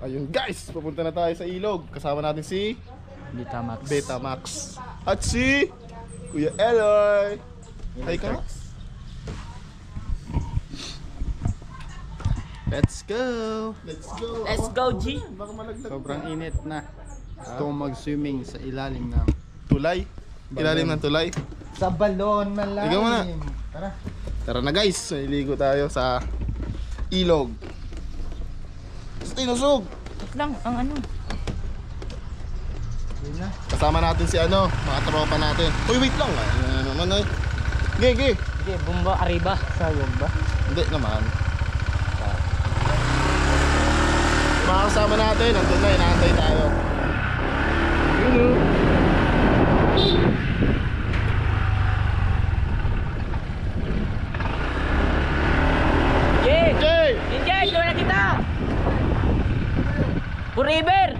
Ayun guys, pupunta na tayo sa ilog. Kasama natin si Betamax at si Kuya Eloy. Hi ka. Let's go! Let's go. Let's go, G! Baka malaglag. Sobrang init na. Gusto kong mag-swimming sa ilalim ng Tulay. Ilalim ng tulay. sa balon malalim. Ikaw muna. Tara. Tara na guys, iligo tayo sa ilog. Tinusog. Wait lang, ang ano. Yun na. Kasama natin si ano, mga tropa natin. Uy, wait lang. Ano naman ay. Gege. Sige, bumba, arriba. Sayog ba? Hindi naman. Mga kasama natin, nandun na, inaantay tayo. Yeah! Okay! Enjoy! Gawin na kita! Forever!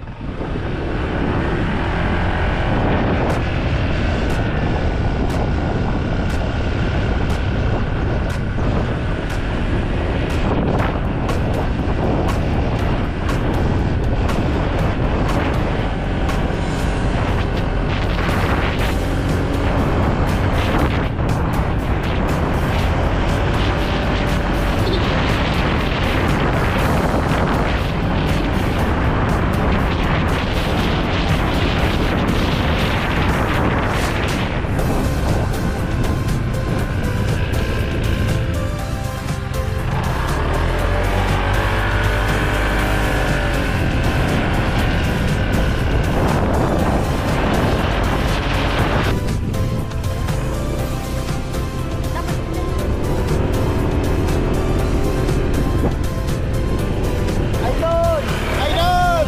Idol!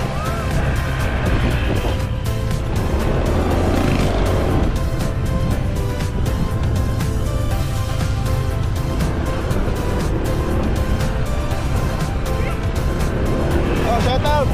Oh, shout out!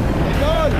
Idol!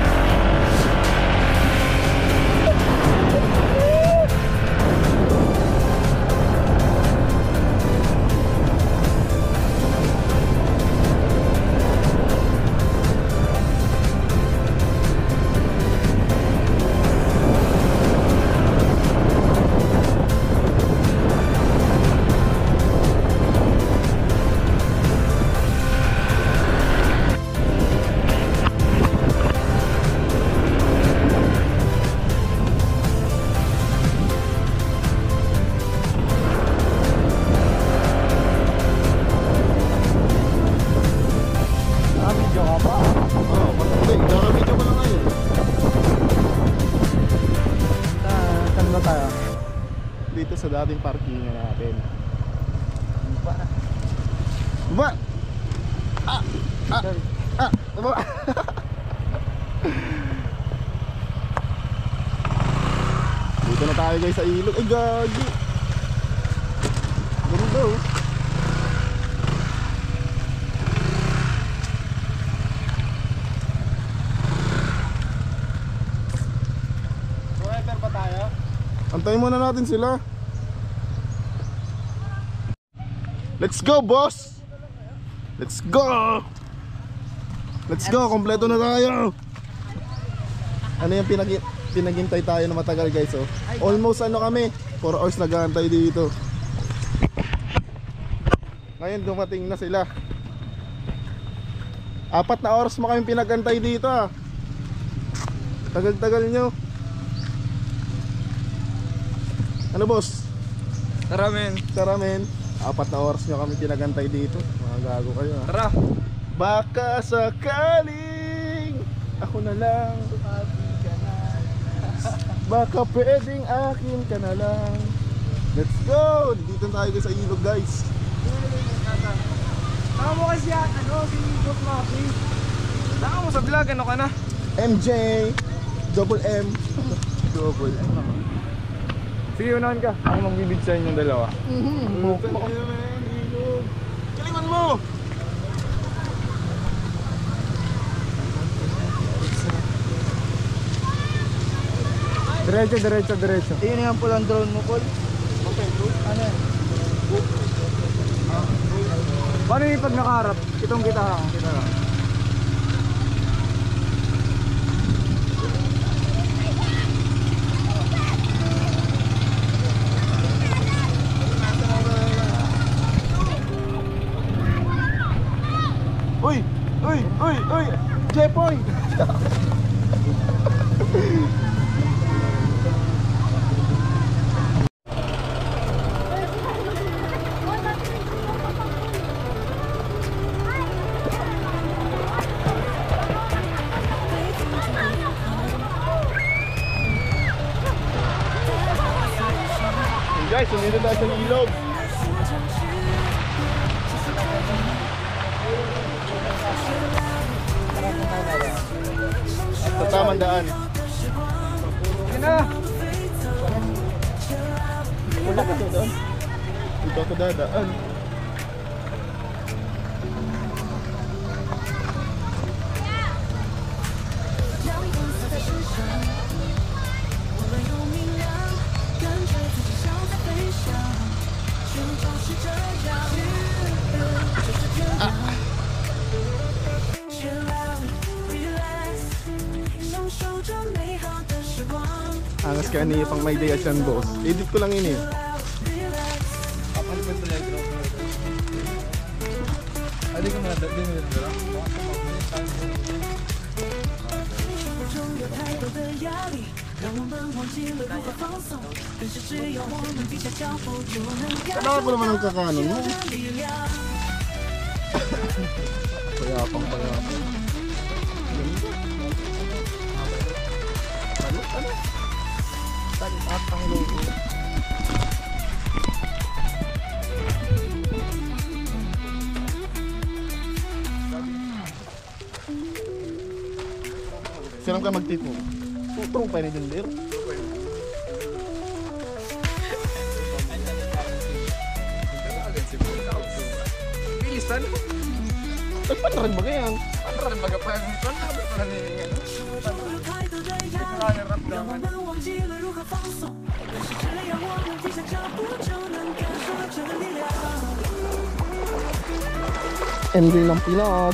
Video ka pa. Oh, hindi, video ko lang ngayon. Saan ba tayo? Dito sa dating parkingan natin. Baba! Baba! Dito na tayo guys sa ilog. Ay, gagi! Ganda oh. Forever pa tayo? Antayin muna natin sila. Let's go, boss! Let's go! Let's go, kompleto na tayo. Ano yung pinaghintay tayo na matagal guys oh. Almost ano kami 4 hours nag-aantay dito. Ngayon dumating na sila. 4 na oras mo kami pinag-antay dito ah. Tagal-tagal nyo. Ano boss? Tara men. Tara men. 4 na oras nyo kami pinag-antay dito. Mga gago kayo ah. Tara. Baka sakaling ako na lang. Tumabi ka na. Baka pwedeng akin ka na lang. Let's go! Dito tayo sa ilog guys. Tama mo kasi yan, si Boss Maki. Tama mo sa vlog, ano ka na? MJ Double M. Double M. Sige, unahan ka. Ako magbibid sa inyong dalawa. Galingan mo! Diretso. Ayun nga po lang drone mo, Paul. Ano yan? Paano yung pag nakaharap? Kitong kita lang. Uy! Jepoy! Guys, sumito tayo sa ilog. Sa tamang daan. Sige na! Wala ka sa daan. Dito ako dadaan. Angas ka niya pang may day at yan, boss. Edit ko lang ini. Adi ko muna din nito lang. Kailangan ko naman ang kakanon mo. Payapang. Atang logo. Siram ka magtito. True pa rin din der. Bilisan. Nagpanran ba yan? Ano rin baga pa yung son? Ano pa rin yung MJ ng Pinas.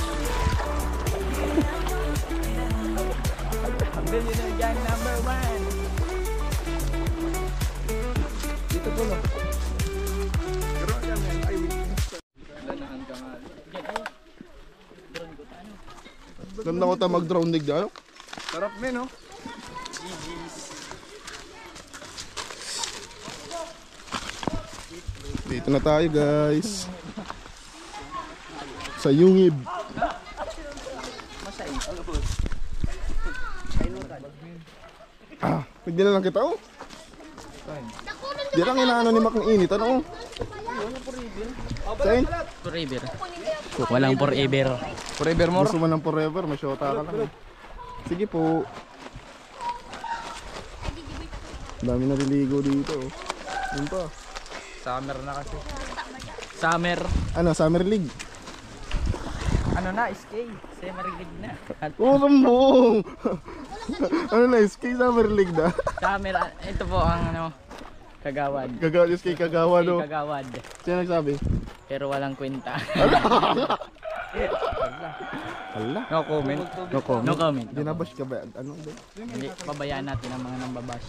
Billionaire gang number 1. Dito po lang. Pero yan yan, ay lanahan ka nga. Ganda ko tayo mag-drone dig dyan. Sarap men, no? Dito na tayo guys. Sa Yungib. Pwede na lang kita oh. Di lang inaano ni Mac ng init ano oh. Sain? Forever. Walang forever. Forever more. Gusto mo ng forever, may shota ka lang. Sige po. Dami naliligo dito oh. Yun pa. Summer na kasi. Summer. Ano, Summer League? Ano na, SK. Summer League na. Uram mo! Ano na, SK Summer League na? Summer, ito po ang ano, kagawad. Gagawa, SK Kagawa no? Kagawad. Sino nagsabi? Pero walang kwenta. Hala. No comment. No comment. No comment. Dinabash ka ba? Ano ba? Hindi, pabayaan natin ang mga nambabash.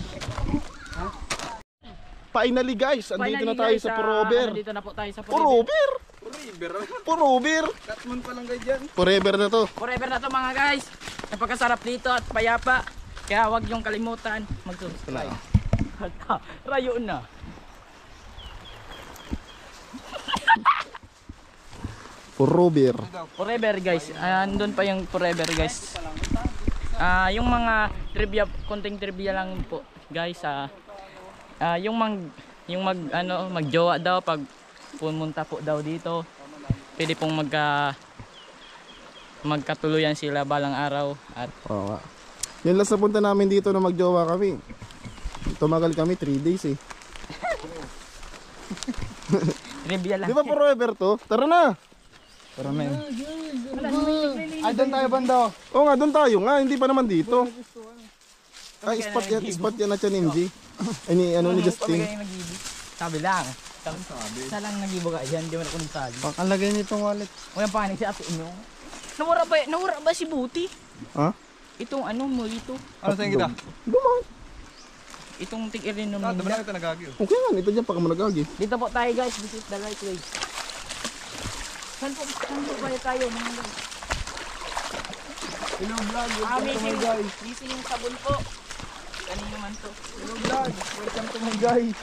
Finally guys, andito na tayo sa Porober. Andito na po tayo sa Forever. Porober! Katman pa lang kayo dyan. Forever na to. Forever na to mga guys. Napakasarap dito at payapa. Kaya huwag yung kalimutan mag-subscribe. Rayo na. Porober. Forever guys. Andun pa yung Forever guys. Yung mga trivia, konting trivia lang po. guys, yung magjowa daw pag pumunta po daw dito, pwede pong magkatuluyan sila balang araw. At Oo nga. Yung last na punta namin dito na magjowa kami. Tumagal kami 3 days eh. trivia lang. Di ba forever to? Tara na! Tara na yun. Ay, doon tayo banda. Oo nga, doon tayo nga. Hindi pa naman dito. Ay, spot yan na siya ni MJ. Ay, ni Justin. Sabi lang. Isa lang nagibo ka dyan, di mo na kung nagsali. Pakalagay nitong wallet. Walang panik si Ato Inyo. Nawara ba si Buti? Ha? Itong mo ito. Ano sa'yo kita? Dumaan. Itong tig-irin nun. Doon na kita nagagi. Okay nga, ito dyan, paka managagi. Dito po tayo guys, this is the right way. Saan po ba tayo? Hello vlog, Missing yung sabon po. Kanino man to. hello vlog, welcome to my guys.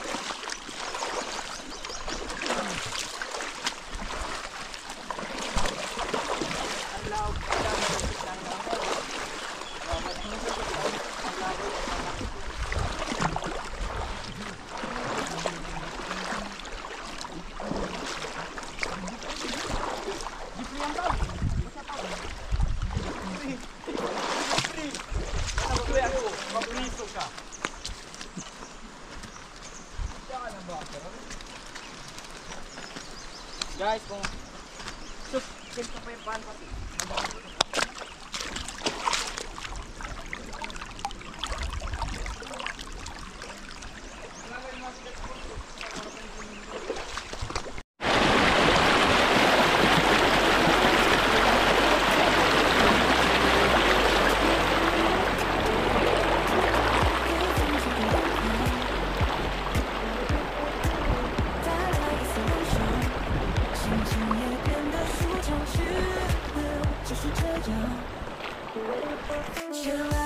Guys, kung ito pa yung pan pati.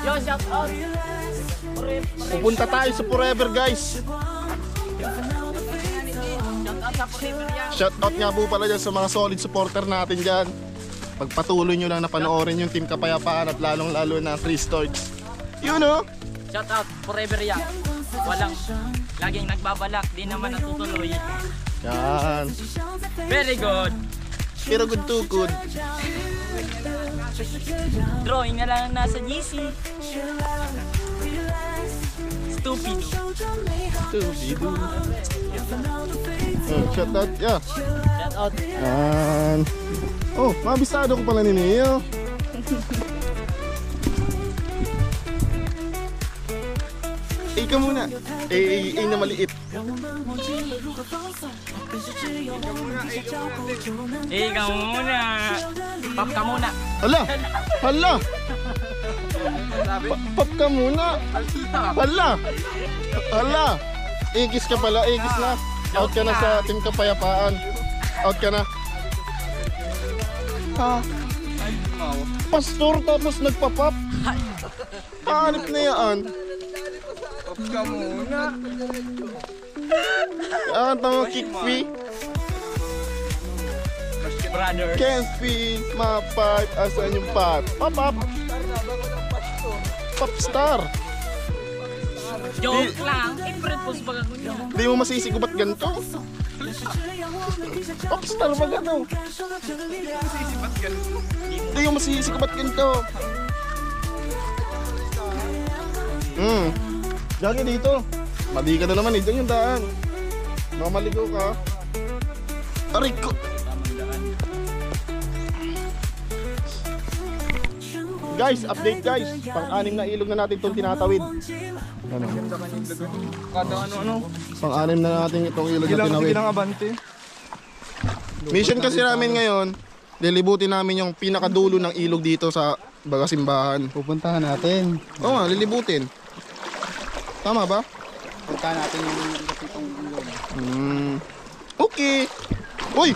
Yo, shout out. Pupunta tayo sa Forever, guys. Shout out sa Forever yan. Shout out nga po pala dyan sa mga solid supporter natin dyan. Pagpatuloy nyo lang na panoorin yung Team Kapayapaan at lalong-lalo na 3 Storks. You know? Shout out Forever yan. Walang laging nagbabalak, di naman natutuloy. Yan. Very good. Pero good to good. Drawing na lang nasa GC. Stupido. Stupido. Shout out, yeah. Shout out. Yan. Oh, mabisado ko pala ni Neo. Ikaw muna. Na maliit. Ikaw muna. Pop ka muna. Hala! Hala! Pop ka muna. Hala! Hala! Igis ka pala, igis na. Out ka na sa Team Kapayapaan. Out ka na. Ha? Pastor tapos nagpa-pop. Hanip na yan. Pop ka muna. Ang tawag kick free. Brother. Can't feel my pipe. Asan yung pot? Pop up. Popstar. Joke lang. I-propose ba ako niya? Di mo masisigubat ganito. Popstar ba gano? Di mo masisigubat ganito. Gagi dito. Mali ka na naman eh. Diyan yung daan. Mamaligaw ka. Aray ko. Guys, update guys. Pang-anim na ilog na natin itong tinatawid. Ano? Kada ano. Pang-anim na natin itong ilog na tinawid. Sige lang abante. Mission kasi namin ngayon, lilibutin namin yung pinakadulo ng ilog dito sa Bagasimbahan. Pupuntahan natin. Oo nga, lilibutin. Tama ba? Puntahan natin yung itong ilog. Okay. Uy!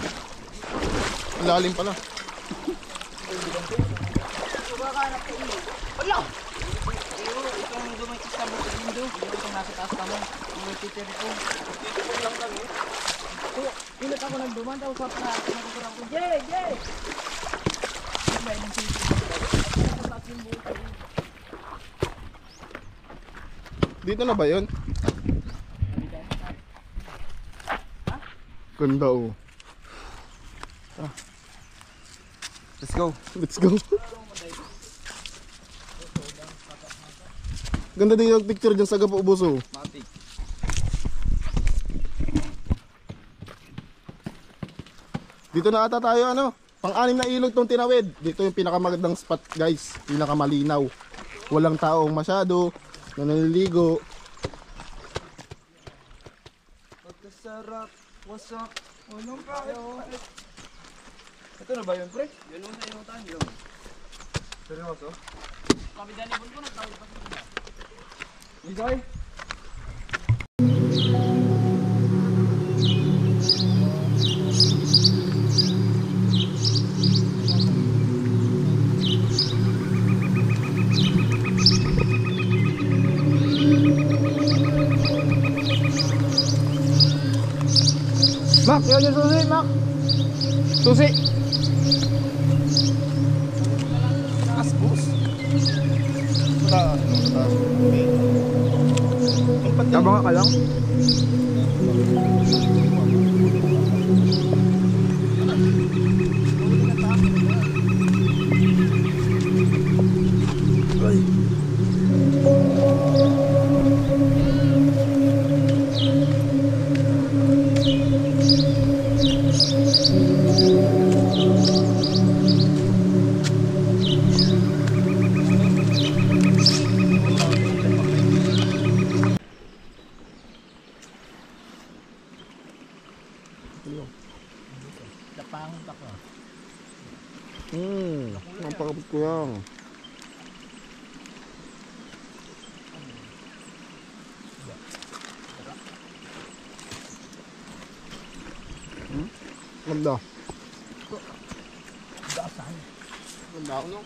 Lalim pala. Wala! Itong dumikit sa buto lindo. Itong nasa taas ka mo. Yung teacher ko. Dito lang kami. Pilit ako nagduman. Tapos sa nagkukurang ko. Jay! Jay! Diba yung teacher? Dito na ba yun? Ganda oh. Let's go. Let's go. Ganda din yung picture dyan sa Gapo Buso. Matik. Dito na ata tayo ano. Pang-anim na ilog tong tinawid. Dito yung pinakamagandang spot guys. Pinakamalinaw. Walang taong masyado. Nanaliligo. Pagkasarap. What's up? Anong kayo? Ito na ba yun, pre? Yun ang sa inutan yun. Seryoso? Kami dyan ibon ko, nagtawid pa sila. Enjoy? Mak, yun yung susi, Mak. Susi. Asbus. Taas. Tabang ka lang. Napakapit ko yan. Ganda. Ganda ako no?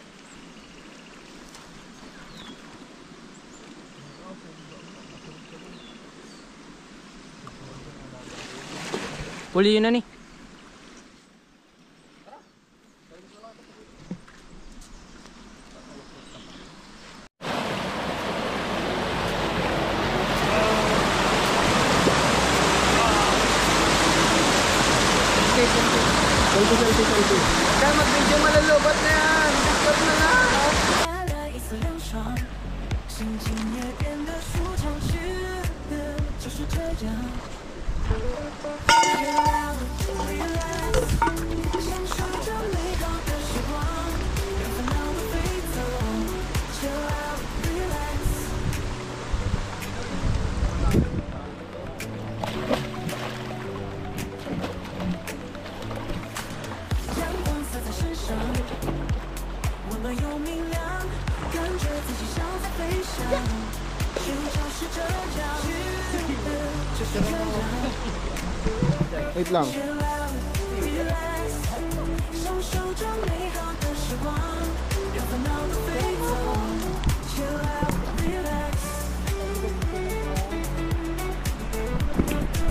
Huli yun na ni. Selfie. Kaya mag-video malalobat na yan. Stop na nga.一丝凉爽，心情也变得舒畅起来，就是这样。享受着美好的时光，让烦恼都飞走。Chill out, relax。阳光洒在身上，温暖又明亮，感觉自己像在飞翔。生活就是这样，就是这样。 Wait lang. Chill out, relax，享受着美好的时光，让烦恼都飞走。Chill out, relax。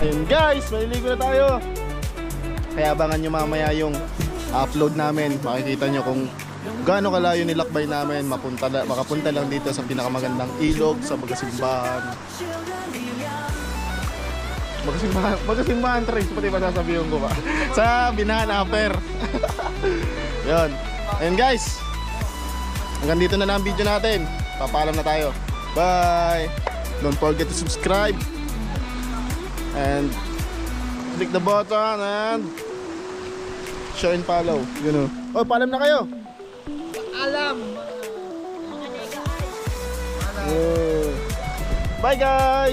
Ayun guys, maliligo na tayo. Kaya abangan nyo mamaya yung upload namin. Makikita nyo kung gaano kalayo nilakbay namin. Makapunta lang dito sa pinakamagandang ilog sa Magasimbahan. Magasimbahan Trace, pati ba sasabihin ko ba? Sa Binahan Upper. Yun. Ayun guys, hanggang dito na lang ang video natin. Papaalam na tayo. Bye. Don't forget to subscribe and click the button and share and follow. You know. Oh, paalam na kayo. Alam. Bye guys.